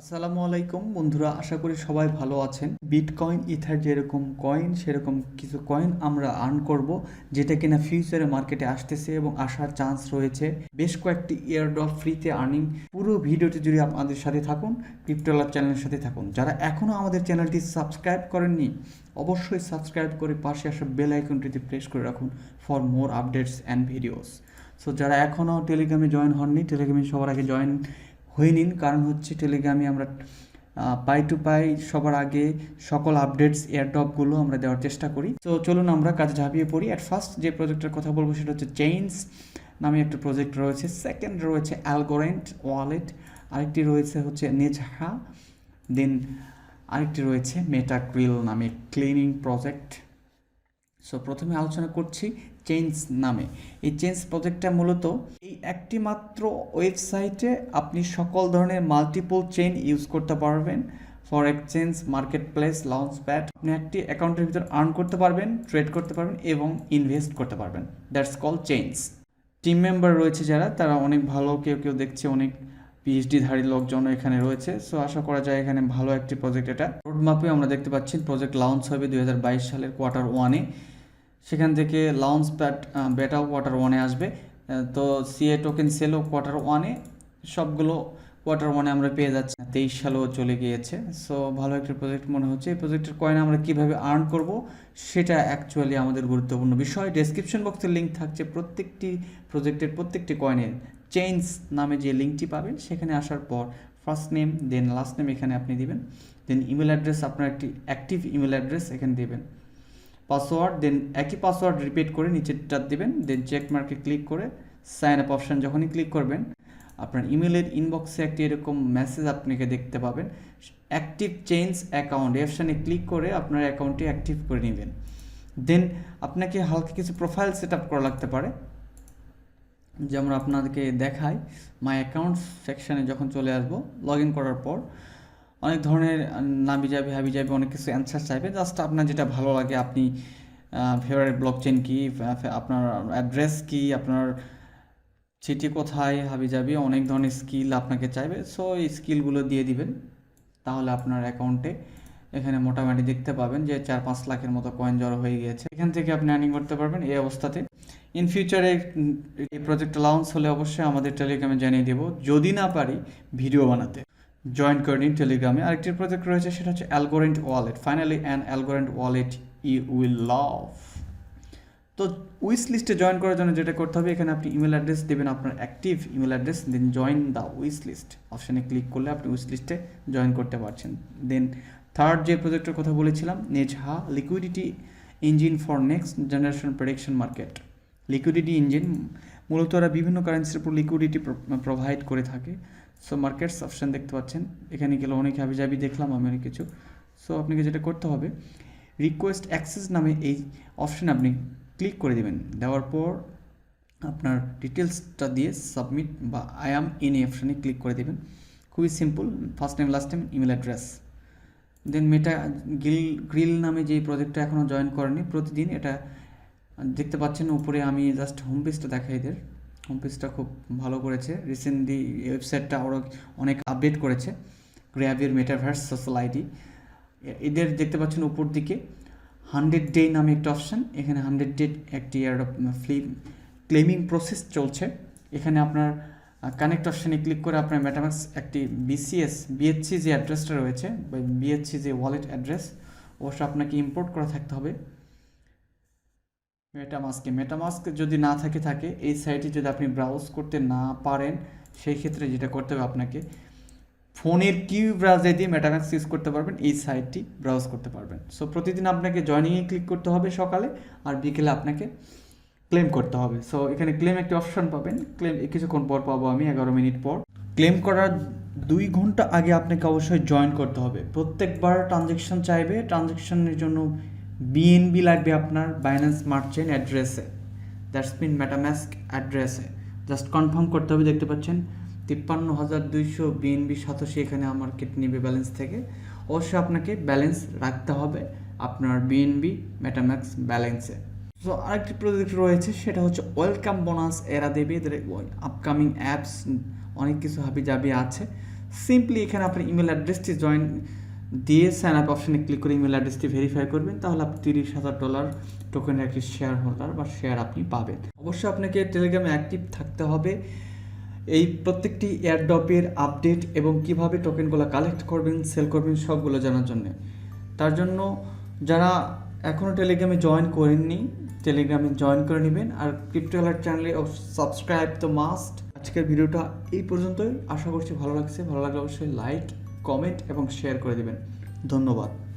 আসসালামু আলাইকুম বন্ধুরা, আশা করি সবাই ভালো আছেন। বিটকয়েন ইথার যেরকম কয়েন সেরকম কিছু কয়েন আমরা আর্ন করব, যেটা কিনা ফিউচারে মার্কেটে আসতেছে এবং আসার চান্স রয়েছে। বেশ কয়েকটি এয়ারড্রপ ফ্রিতে আর্নিং। পুরো ভিডিওটি জুড়ে আমাদের সাথে থাকুন, ক্রিপ্টো লাভ চ্যানেলের সাথে থাকুন। যারা এখনও আমাদের চ্যানেলটি সাবস্ক্রাইব করেননি অবশ্যই সাবস্ক্রাইব করে পাশে আসা বেল আইকনটিতে প্রেস করে রাখুন for more updates and videos. So যারা এখনও টেলিগ্রামে জয়েন হননি, টেলিগ্রামে সবার আগে জয়েন হয়ে নিন। কারণ হচ্ছে টেলিগ্রামে আমরা পাই টু পাই সবার আগে সকল আপডেটস এয়ারড্রপগুলো আমরা দেওয়ার চেষ্টা করি। তো চলুন আমরা কাজে ঝাঁপিয়ে পড়ি। অ্যাট ফার্স্ট যে প্রজেক্টের কথা বলবো সেটা হচ্ছে চেইনস নামে একটা প্রজেক্ট রয়েছে। সেকেন্ড রয়েছে অ্যালগোরেন্ট ওয়ালেট, আরেকটি রয়েছে হচ্ছে নেজহা, দেন আরেকটি রয়েছে মেটাক্রিল নামে ক্লিনিং প্রজেক্ট। সো প্রথমে আলোচনা করছি চেইনস নামে। এই চেইনস প্রজেক্টটা মূলত এই একটি মাত্র ওয়েবসাইটে আপনি সকল ধরনের মাল্টিপল চেইন ইউজ করতে পারবেন। For exchange, market place, launch pad, আপনি একটি অ্যাকাউন্টের ভিতর আর্ন করতে পারবেন, ট্রেড করতে পারবেন এবং ইনভেস্ট করতে পারবেন। That's call chains. Team member রয়েছে যারা, তারা অনেক ভালো, কেউ কেউ দেখছে অনেক পিএইচডিধারী লোকজন এখানে রয়েছে। সো আশা করা যায় এখানে ভালো একটি প্রজেক্ট। এটা রোডম্যাপে আমরা দেখতে পাচ্ছি প্রজেক্ট লঞ্চ হবে 2022 সালের কোয়ার্টার 1-এ। সেখান থেকে লঞ্চ প্যাড বেটাও কোয়ার্টার 1-এ আসবে। তো সিএ টোকেন সেলও কোয়ার্টার 1-এ, সবগুলো কোয়ার্টার 1-এ আমরা পেয়ে যাচ্ছি। 23 সালেও চলে গিয়েছে। সো ভালো একটা প্রজেক্ট মনে হচ্ছে। এই প্রজেক্টের কয়েন আমরা কীভাবে আর্ন করব সেটা অ্যাকচুয়ালি আমাদের গুরুত্বপূর্ণ বিষয়। ডেসক্রিপশন বক্সে লিঙ্ক থাকছে প্রত্যেকটি প্রজেক্টের প্রত্যেকটি কয়েনের। চেইনস নামে যে লিঙ্কটি পাবেন সেখানে আসার পর ফার্স্ট নেম দেন লাস্ট নেম এখানে আপনি দিবেন, দেন ইমেল অ্যাড্রেস, আপনার একটি অ্যাক্টিভ ইমেল অ্যাড্রেস এখানে দেবেন, পাসওয়ার্ড, দেন একই পাসওয়ার্ড রিপিট করে নিচেরটা দিবেন, দেন চেক মার্কে ক্লিক করে সাইন আপ অপশান যখনই ক্লিক করবেন আপনার ইমেলের ইনবক্সে একটি এরকম মেসেজ আপনাকে দেখতে পাবেন, অ্যাক্টিভ চেইনস অ্যাকাউন্ট। এই অপশানে ক্লিক করে আপনার অ্যাকাউন্টটি অ্যাক্টিভ করে নেবেন। দেন আপনাকে হালকা কিছু প্রোফাইল সেট আপ করা লাগতে পারে, যেমন আপনাদেরকে দেখাই। মাই অ্যাকাউন্ট সেকশানে যখন চলে আসবো, লগ ইন করার পর অনেক ধরনের নাবি যাবে হাবি যাবে, অনেক কিছু অ্যান্সার চাইবে। জাস্ট আপনার যেটা ভালো লাগে, আপনি ফেভারিট ব্লকচেন কি, আপনার অ্যাড্রেস কি, আপনার সিটি কোথায়, হাবি যাবি, অনেক ধরনের স্কিল আপনাকে চাইবে। সো এই স্কিলগুলো দিয়ে দিবেন, তাহলে আপনার অ্যাকাউন্টে এখানে মোটামুটি দেখতে পাবেন যে 4-5 লাখের মতো কয়েন জড়ো হয়ে গিয়েছে। এখান থেকে আপনি আর্নিং করতে পারবেন এই অবস্থাতে। ইন ফিউচারে এই প্রজেক্ট লঞ্চ হলে অবশ্যই আমাদের টেলিগ্রামে জানিয়ে দেবো, যদি না পারি ভিডিও বানাতে। জয়েন করে নিন টেলিগ্রামে। আরেকটি প্রজেক্ট রয়েছে সেটা হচ্ছে Algorand wallet. Finally an Algorand wallet you will love. তো উইশ লিস্টে জয়েন করার জন্য যেটা করতে হবে, এখানে আপনি ইমেল অ্যাড্রেস দেবেন, আপনার active email address, then join the wish list অপশানে ক্লিক করলে আপনি উইশ লিস্টে জয়েন করতে পারছেন। দেন থার্ড যে প্রজেক্টের কথা বলেছিলাম, Nezha liquidity engine for next generation prediction market. Liquidity engine মূলত ওরা বিভিন্ন কারেন্সির উপর লিকুইডিটি প্রোভাইড করে থাকে। সো মার্কেটস অপশান দেখতে পাচ্ছেন, এখানে গেলে অনেক হাবিজাবি দেখলাম আমি অনেক কিছু। সো আপনাকে যেটা করতে হবে, রিকোয়েস্ট অ্যাক্সেস নামে এই অপশানে আপনি ক্লিক করে দেবেন। দেওয়ার পর আপনার ডিটেলসটা দিয়ে সাবমিট বা আই অ্যাম ইন এই অপশানে ক্লিক করে দেবেন। খুবই simple, first name last name email address. Then grill নামে যে প্রজেক্টটা এখনও জয়েন করেনি, প্রতিদিন এটা দেখতে পাচ্ছেন উপরে। আমি জাস্ট হোম পেজটা দেখাই, এদের হোম পেজটা খুব ভালো করেছে। রিসেন্টলি ওয়েবসাইটটা আরও অনেক আপডেট করেছে। 𝗕𝗲𝗰𝗵𝗪 সোশ্যাল আইডি, এদের দেখতে পাচ্ছেন উপর দিকে 100 ডে নামে একটা অপশান। এখানে 100 ডে একটি ক্লেমিং প্রসেস চলছে। এখানে আপনার কানেক্ট অপশানে ক্লিক করে আপনার মেটামাক্স একটি vCHA যে অ্যাড্রেসটা রয়েছে, বা vCHA যে ওয়ালেট অ্যাড্রেস, অবশ্য আপনাকে ইম্পোর্ট করা থাকতে হবে মেটামাস্ক যদি না থাকে এই সাইটে যদি আপনি ব্রাউজ করতে না পারেন, সেই ক্ষেত্রে যেটা করতে হবে, আপনাকে ফোনের কিউ ব্রাউজার দিয়ে মেটামাস্ক ইউজ করতে পারবেন, এই সাইটটি ব্রাউজ করতে পারবেন। সো প্রতিদিন আপনাকে জয়নিংয়ে ক্লিক করতে হবে সকালে, আর বিকেলে আপনাকে ক্লেম করতে হবে। সো এখানে ক্লেম একটি অপশান পাবেন, ক্লেম কিছুক্ষণ পর পাবো আমি, 11 মিনিট পর। ক্লেম করার 2 ঘন্টা আগে আপনাকে অবশ্যই জয়েন করতে হবে। প্রত্যেকবার ট্রানজ্যাকশন চাইবে, ট্রানজ্যাকশনের জন্য বিএনবি লাগবে আপনার বাইন্যান্স স্মার্ট চেইন অ্যাড্রেসে, দ্যাটস মিন মেটামাস্ক অ্যাড্রেসে। জাস্ট কনফার্ম করতে হবে। দেখতে পাচ্ছেন 53,200 বিএনবি সাতোশি এখানে আমার কেটে নেবে ব্যালেন্স থেকে। অবশ্যই আপনাকে ব্যালেন্স রাখতে হবে আপনার বিএনবি মেটামাস্ক ব্যালেন্সে। সো আরেকটি প্রজেক্ট রয়েছে সেটা হচ্ছে ওয়েলকাম বোনাস এরা দেবে। এদের আপকামিং অ্যাপস অনেক কিছু হাবি জাবি আছে। সিম্পলি এখানে আপনার ইমেল অ্যাড্রেসটি জয়েন দিয়ে সাইন আপ অপশানে ক্লিক করে ইমেল অ্যাড্রেসটি ভেরিফাই করবেন, তাহলে আপনি $30,000 টোকেনের একটি শেয়ার হোল্ডার বা শেয়ার আপনি পাবেন। অবশ্যই আপনাকে টেলিগ্রামে অ্যাক্টিভ থাকতে হবে এই প্রত্যেকটি এয়ারড্রপের আপডেট এবং কিভাবে টোকেনগুলো কালেক্ট করবেন, সেল করবেন সবগুলো জানার জন্য। তার জন্য যারা এখনও টেলিগ্রামে জয়েন করেননি, টেলিগ্রামে জয়েন করে নেবেন। আর ক্রিপ্টো অ্যালার্ট চ্যানেলে সাবস্ক্রাইব তো মাস্ট। আজকের ভিডিওটা এই পর্যন্তই, আশা করছি ভালো লাগছে। ভালো লাগলে অবশ্যই লাইক, কমেন্ট এবং শেয়ার করে দেবেন। ধন্যবাদ।